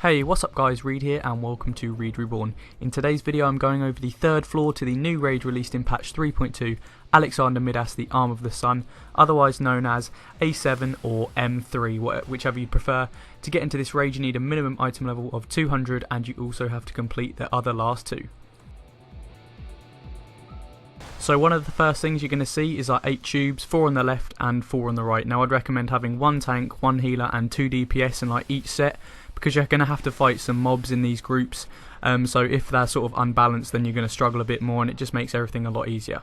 Hey, what's up guys, Reed here and welcome to ReadReborn. In today's video I'm going over the third floor to the new raid released in patch 3.2, Alexander Midas, the Arm of the Sun, otherwise known as A7 or M3, whichever you prefer. To get into this raid you need a minimum item level of 200 and you also have to complete the other last two. So one of the first things you're going to see is our 8 tubes, 4 on the left and 4 on the right. Now I'd recommend having 1 tank, 1 healer and 2 DPS in like each set, because you're going to have to fight some mobs in these groups, so if they're sort of unbalanced then you're going to struggle a bit more and it just makes everything a lot easier.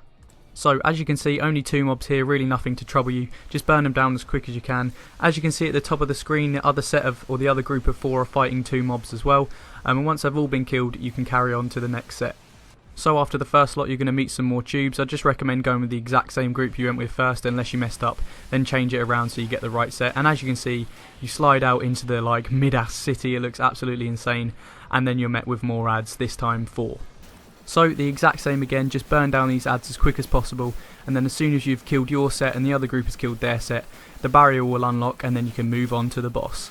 So as you can see, only 2 mobs here, really nothing to trouble you, just burn them down as quick as you can. As you can see at the top of the screen, the other set of, or the other group of 4 are fighting 2 mobs as well, and once they've all been killed you can carry on to the next set. So after the first lot you're going to meet some more tubes. I just recommend going with the exact same group you went with first unless you messed up, then change it around so you get the right set. And as you can see, you slide out into the like Midas city, it looks absolutely insane, and then you're met with more ads, this time 4. So the exact same again, just burn down these ads as quick as possible, and then as soon as you've killed your set and the other group has killed their set, the barrier will unlock and then you can move on to the boss.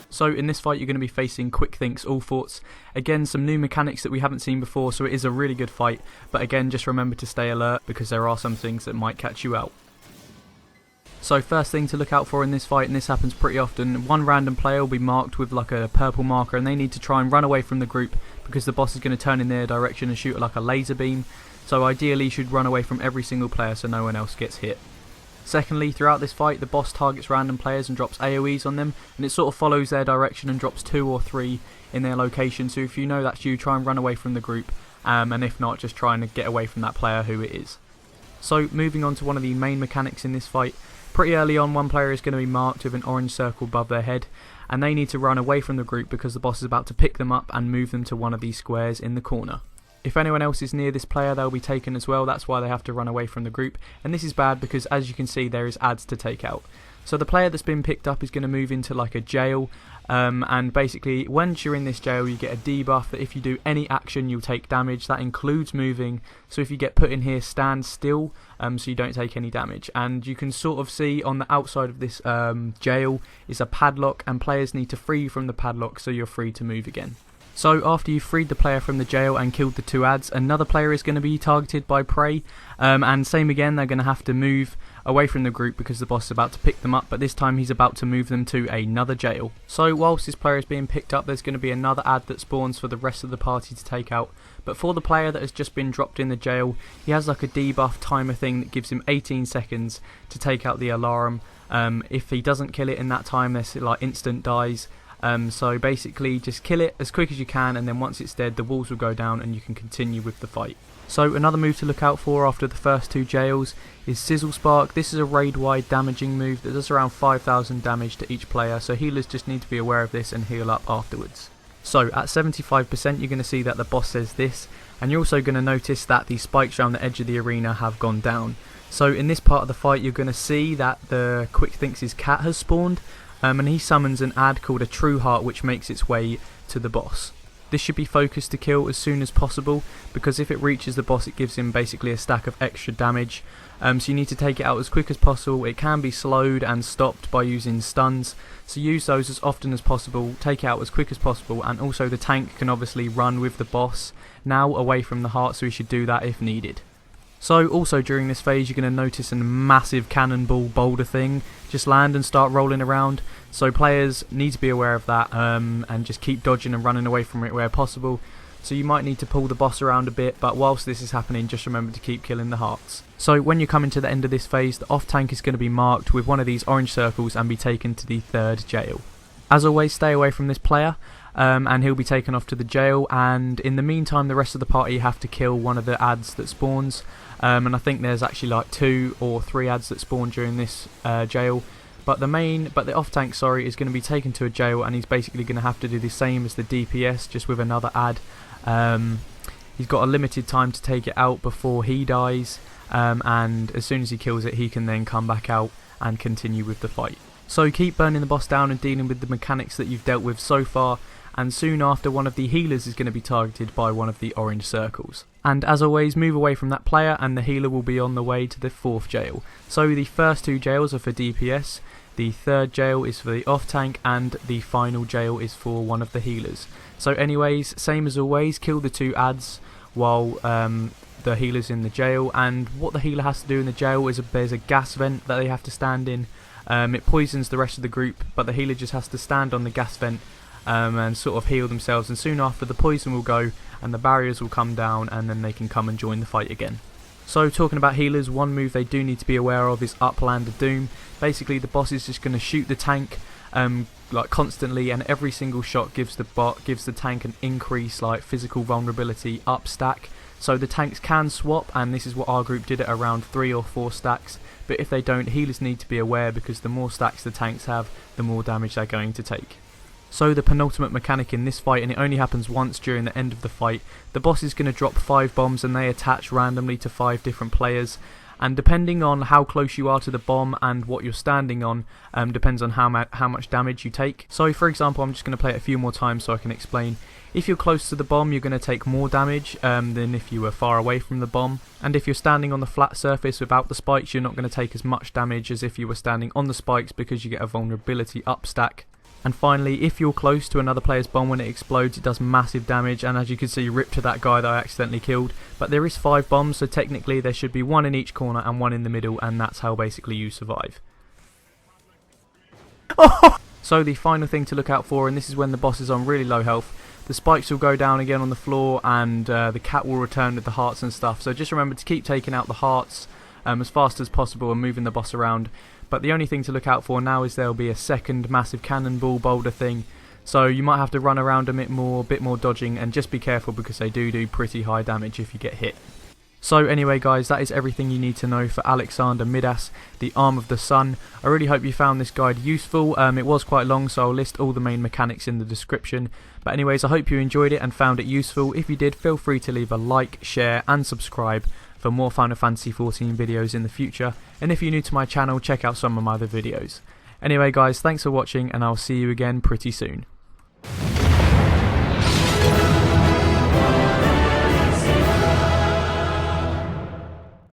So in this fight you're going to be facing Quick Think's All Thoughts. Again, some new mechanics that we haven't seen before, so it is a really good fight, but again just remember to stay alert because there are some things that might catch you out. So first thing to look out for in this fight, and this happens pretty often, one random player will be marked with like a purple marker and they need to try and run away from the group because the boss is going to turn in their direction and shoot like a laser beam. So ideally you should run away from every single player so no one else gets hit. Secondly, throughout this fight the boss targets random players and drops AoEs on them, and it sort of follows their direction and drops 2 or 3 in their location, so if you know that's you, try and run away from the group, and if not, just try and get away from that player who it is. So moving on to one of the main mechanics in this fight, pretty early on one player is going to be marked with an orange circle above their head, and they need to run away from the group because the boss is about to pick them up and move them to one of these squares in the corner. If anyone else is near this player they'll be taken as well, that's why they have to run away from the group, and this is bad because as you can see there is ads to take out. So the player that's been picked up is going to move into like a jail, and basically once you're in this jail you get a debuff that if you do any action you'll take damage. That includes moving, so if you get put in here, stand still, so you don't take any damage. And you can sort of see on the outside of this jail is a padlock, and players need to free from the padlock so you're free to move again. So after you've freed the player from the jail and killed the 2 ads, another player is going to be targeted by prey, and same again, they're going to have to move away from the group because the boss is about to pick them up, but this time he's about to move them to another jail. So whilst this player is being picked up there's going to be another ad that spawns for the rest of the party to take out, but for the player that has just been dropped in the jail, he has like a debuff timer thing that gives him 18 seconds to take out the alarm. If he doesn't kill it in that time there's like instant dies. So basically just kill it as quick as you can, and then once it's dead the walls will go down and you can continue with the fight. So another move to look out for after the first 2 jails is Sizzlespark. This is a raid wide damaging move that does around 5,000 damage to each player, so healers just need to be aware of this and heal up afterwards. So at 75% you're going to see that the boss says this, and you're also going to notice that the spikes around the edge of the arena have gone down. So in this part of the fight you're going to see that the Quick Thinks' cat has spawned, and he summons an ad called a True Heart which makes its way to the boss. This should be focused to kill as soon as possible because if it reaches the boss it gives him basically a stack of extra damage, so you need to take it out as quick as possible. It can be slowed and stopped by using stuns, so use those as often as possible, take it out as quick as possible, and also the tank can obviously run with the boss now away from the heart, so he should do that if needed. So also during this phase you're going to notice a massive cannonball boulder thing just land and start rolling around, so players need to be aware of that, and just keep dodging and running away from it where possible. So you might need to pull the boss around a bit, but whilst this is happening just remember to keep killing the hearts. So when you're coming to the end of this phase the off tank is going to be marked with one of these orange circles and be taken to the 3rd jail. As always stay away from this player, and he'll be taken off to the jail, and in the meantime the rest of the party have to kill one of the ads that spawns, and I think there's actually like 2 or 3 ads that spawn during this jail, but the off tank is going to be taken to a jail, and he's basically going to have to do the same as the DPS just with another ad. He's got a limited time to take it out before he dies, and as soon as he kills it he can then come back out and continue with the fight. So keep burning the boss down and dealing with the mechanics that you've dealt with so far, and soon after one of the healers is going to be targeted by one of the orange circles. And as always move away from that player and the healer will be on the way to the 4th jail. So the first 2 jails are for DPS, the third jail is for the off tank, and the final jail is for one of the healers. So anyways, same as always, kill the 2 adds while the healer's in the jail, and what the healer has to do in the jail is there's a gas vent that they have to stand in. It poisons the rest of the group, but the healer just has to stand on the gas vent and sort of heal themselves, and soon after the poison will go and the barriers will come down, and then they can come and join the fight again. So talking about healers, one move they do need to be aware of is uplander doom. Basically the boss is just going to shoot the tank like constantly, and every single shot gives the tank an increase like physical vulnerability up stack. So the tanks can swap, and this is what our group did at around 3 or 4 stacks, but if they don't, healers need to be aware, because the more stacks the tanks have, the more damage they're going to take. So the penultimate mechanic in this fight, and it only happens once during the end of the fight, the boss is going to drop 5 bombs and they attach randomly to 5 different players, and depending on how close you are to the bomb and what you're standing on, depends on how much damage you take. So for example, I'm just going to play it a few more times so I can explain. If you're close to the bomb, you're going to take more damage than if you were far away from the bomb, and if you're standing on the flat surface without the spikes, you're not going to take as much damage as if you were standing on the spikes, because you get a vulnerability up stack. And finally, if you're close to another player's bomb when it explodes, it does massive damage, and as you can see, rip to that guy that I accidentally killed. But there is 5 bombs, so technically there should be 1 in each corner and 1 in the middle, and that's how basically you survive. So the final thing to look out for, and this is when the boss is on really low health, the spikes will go down again on the floor, and the cat will return with the hearts and stuff. So just remember to keep taking out the hearts as fast as possible and moving the boss around. But the only thing to look out for now is there will be a second massive cannonball boulder thing, so you might have to run around a bit more dodging, and just be careful because they do pretty high damage if you get hit. So anyway guys, that is everything you need to know for Alexander Midas, the Arm of the Sun. I really hope you found this guide useful. It was quite long, so I'll list all the main mechanics in the description. But anyways, I hope you enjoyed it and found it useful. If you did, feel free to leave a like, share and subscribe for more Final Fantasy XIV videos in the future, and if you're new to my channel, check out some of my other videos. Anyway guys, thanks for watching, and I'll see you again pretty soon.